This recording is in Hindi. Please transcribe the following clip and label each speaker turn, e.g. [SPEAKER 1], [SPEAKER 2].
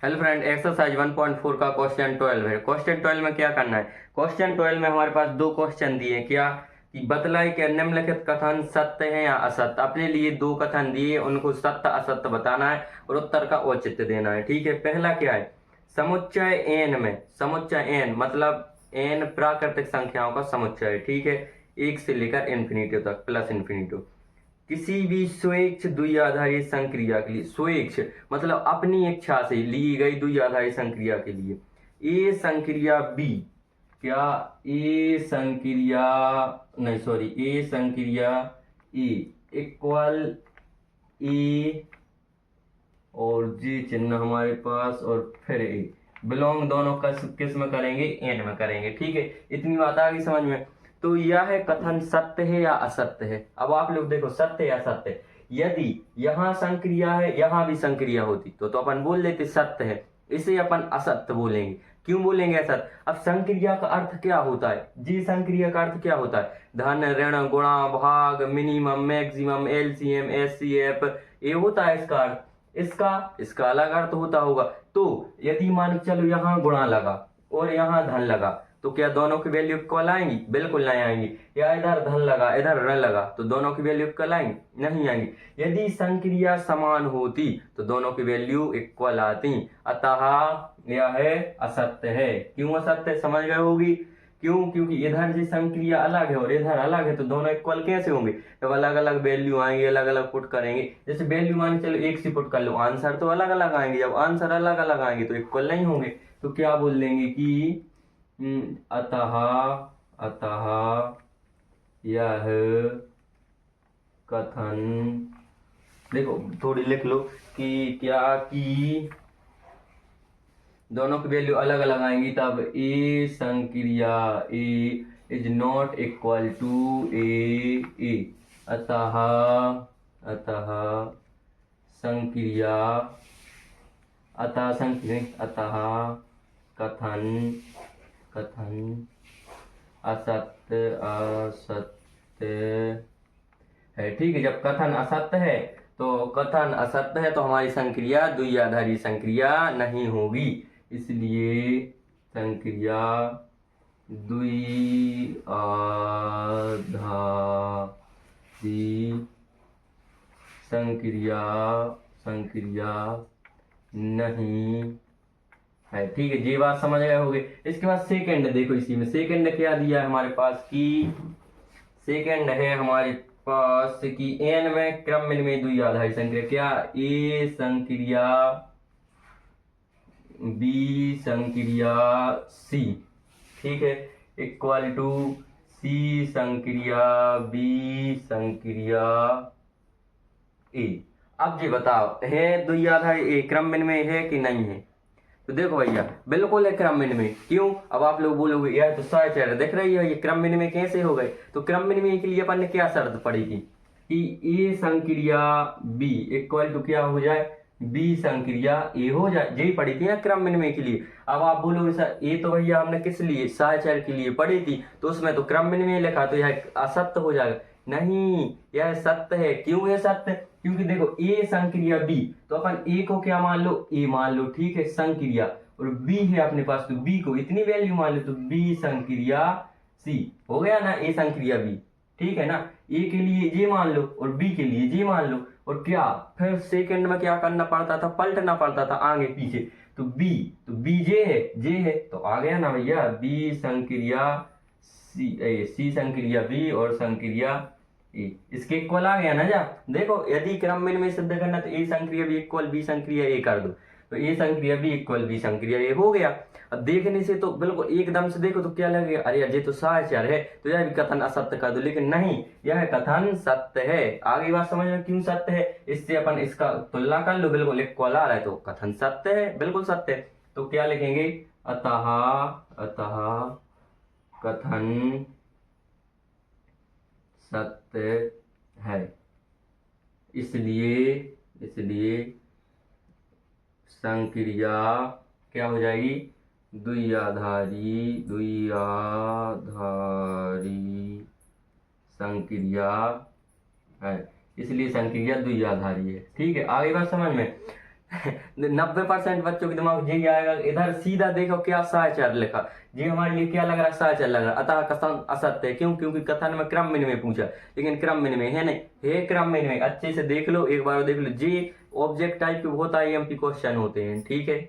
[SPEAKER 1] हेलो फ्रेंड, एक्सरसाइज 1.4 का क्वेश्चन 12 है। क्वेश्चन 12 में क्या करना है? क्वेश्चन 12 में हमारे पास दो क्वेश्चन दिए। क्या कि बतलाइए कि निम्नलिखित कथन सत्य है या असत्य। अपने लिए दो कथन दिए, उनको सत्य असत्य बताना है और उत्तर का औचित्य देना है। ठीक है, पहला क्या है? समुच्चय एन में, समुच्चय एन मतलब एन प्राकृतिक संख्याओं का समुच्चय है। ठीक है, एक से लेकर इन्फिनिटी तक, प्लस इन्फिनिटी। किसी भी स्वेच्छ द्विआधारी संक्रिया के लिए, स्वेच्छ मतलब अपनी इच्छा से ली गई द्विआधारी संक्रिया के लिए ए संक्रिया बी, क्या ए संक्रिया, नहीं सॉरी, ए संक्रिया ए इक्वल ए और जी चिन्ह हमारे पास और फिर ए बिलोंग, दोनों किस में करेंगे? एन में करेंगे। ठीक है, इतनी बात आ गई समझ में। तो यह कथन सत्य है या असत्य है? अब आप लोग देखो, सत्य या असत्य है। यदि यहां संक्रिया है, यहां भी संक्रिया होती तो अपन बोल देते सत्य है, इसे अपन असत्य बोलेंगे। क्यों बोलेंगे असत्य? अब संक्रिया का अर्थ क्या होता है? जी संक्रिया का अर्थ क्या होता है? धन, ऋण, गुणा, भाग, मिनिमम, मैक्सिमम, एलसीएम, एचसीएफ, ये होता है इसका अर्थ। इसका इसका अलग अर्थ होता होगा। तो यदि मान के चलो यहाँ गुणा लगा और यहाँ धन लगा, तो क्या दोनों की वैल्यू इक्वल आएंगी? बिल्कुल नहीं आएंगी। या इधर धन लगा इधर ऋण लगा तो दोनों की वैल्यू इक्वल आएंगी? नहीं आएंगी। यदि संक्रिया समान होती तो दोनों की वैल्यू इक्वल आती। अतः यह है असत्य है। क्यों असत्य? समझ गए होगी क्यों? क्योंकि इधर जी संक्रिया अलग है और इधर अलग है, तो दोनों इक्वल कैसे होंगे? जब अलग अलग वैल्यू आएंगे, अलग अलग पुट करेंगे। जैसे वैल्यू मान के चलो एक सी पुट कर लो, आंसर तो अलग अलग आएंगे। जब आंसर अलग अलग आएंगे तो इक्वल नहीं होंगे। तो क्या बोल देंगे कि अतः अतः यह कथन, देखो थोड़ी लिख लो कि क्या कि दोनों की वैल्यू अलग अलग आएंगी, तब ए संक्रिया ए इज नॉट इक्वल टू ए। अतः अतः संक्रिया अतः कथन कथन असत्य असत्य है। ठीक है, जब कथन असत्य है तो हमारी संक्रिया द्विआधारी संक्रिया नहीं होगी। इसलिए संक्रिया द्विआधारी संक्रिया संक्रिया नहीं है। ठीक है, ये बात समझ गए होगे। इसके बाद सेकंड देखो, इसी में सेकंड क्या दिया है हमारे पास कि सेकंड है हमारे पास कि एन में क्रम में द्विआधारी संक्रिया, क्या ए संक्रिया बी संक्रिया सी, ठीक है, इक्वल टू सी संक्रिया बी संक्रिया ए। अब जी बताओ, है द्विआधारी क्रम में है कि नहीं है? तो देखो भैया, बिल्कुल है क्रम में। क्यों? अब आप लोग बोलोगे यार तो सहचर दिख रही है, ये क्रम में कैसे हो गए? तो क्रम में के लिए अपन ने क्या शर्त पड़ी थी कि ए संक्रिया बी इक्वल टू क्या हो जाए? बी संक्रिया ए हो जाए। यही पड़ी थी ना क्रम के लिए। अब आप बोलोगे सर ए तो भैया हमने किस लिए, सहचर के लिए पड़ी थी, तो उसमें तो क्रम में लिखा, तो यह असत्य हो जाएगा। नहीं, यह सत्य है। क्यों है सत्य? क्योंकि देखो ए संक्रिया बी, तो अपन ए को क्या मान लो? ए मान लो, ठीक है, संक्रिया, और बी है अपने पास तो बी को इतनी वैल्यू मान लो, तो बी संक्रिया सी हो गया ना, ए संक्रिया बी। ठीक है ना, ए के लिए ये मान लो और बी के लिए ये मान लो। और क्या फिर सेकंड में क्या करना पड़ता था? पलटना पड़ता था आगे पीछे। तो बी जे है तो आ गया ना भैया, बी संक्रिया सी संक्रिया बी और संक्रिया ए, इसके इक्वल आ गया ना। जा देखो, यदि क्रम में सिद्ध करना तो ए संक्रिया बी इक्वल बी संक्रिया ए कर दो, तो ए संक्रिया बी इक्वल बी संक्रिया ए हो गया। अब देखने से तो बिल्कुल एकदम से देखो तो क्या लगेगा, अरे यार ये तो सहचर है, तो यह भी कथन असत्य कर दो। लेकिन नहीं, यह कथन सत्य है। आगे बात समझ में क्यों सत्य है? इससे अपन इसका तुलना कर लो, बिल्कुल इक्वल आ रहा है तो कथन सत्य है, बिल्कुल सत्य है। तो क्या लिखेंगे? अतः अतः कथन सत्य है। इसलिए इसलिए संक्रिया क्या हो जाएगी? द्विआधारी संक्रिया है। इसलिए संक्रिया द्विआधारी है। ठीक है, आगे बात समझ में। 90% बच्चों के दिमाग में यही आएगा। इधर सीधा देखो क्या साहचर्य लिखा, ये हमारे लिए क्या लग रहा है, साहचर्य लग रहा है। अतः कथन असत्य है, क्यों? क्योंकि कथन में क्रम में पूछा, लेकिन क्रम में है नहीं, है क्रम में। अच्छे से देख लो, एक बार देख लो, जी ऑब्जेक्ट टाइप के बहुत IMP क्वेश्चन होते हैं, ठीक है।